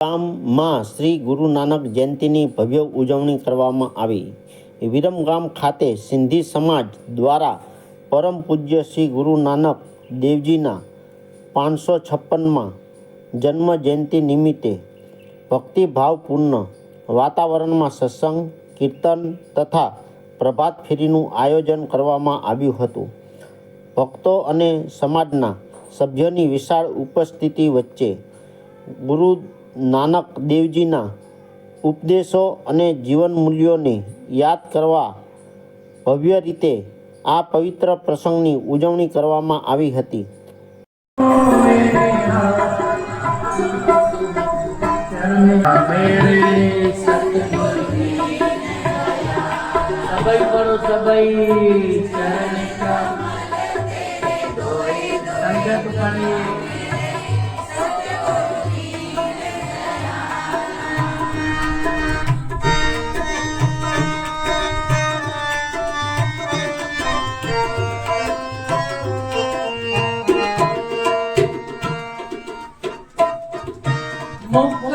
ગામમાં શ્રી ગુરુ નાનક જયંતિની ભવ્ય ઉજવણી કરવામાં આવી. વિરમગામ ખાતે સિંધી સમાજ દ્વારા પરમ પૂજ્ય શ્રી ગુરુ નાનક દેવજીના 556માં જન્મ જયંતિ નિમિત્તે ભક્તિભાવપૂર્ણ વાતાવરણમાં સત્સંગ, કીર્તન તથા પ્રભાત ફેરીનું આયોજન કરવામાં આવ્યું હતું. ભક્તો અને સમાજના સભ્યોની વિશાળ ઉપસ્થિતિ વચ્ચે ગુરુ નાનક દેવજીના ઉપદેશો અને જીવન મૂલ્યોને યાદ કરવા ભવ્ય રીતે આ પવિત્ર પ્રસંગની ઉજવણી કરવામાં આવી હતી. મુક્ત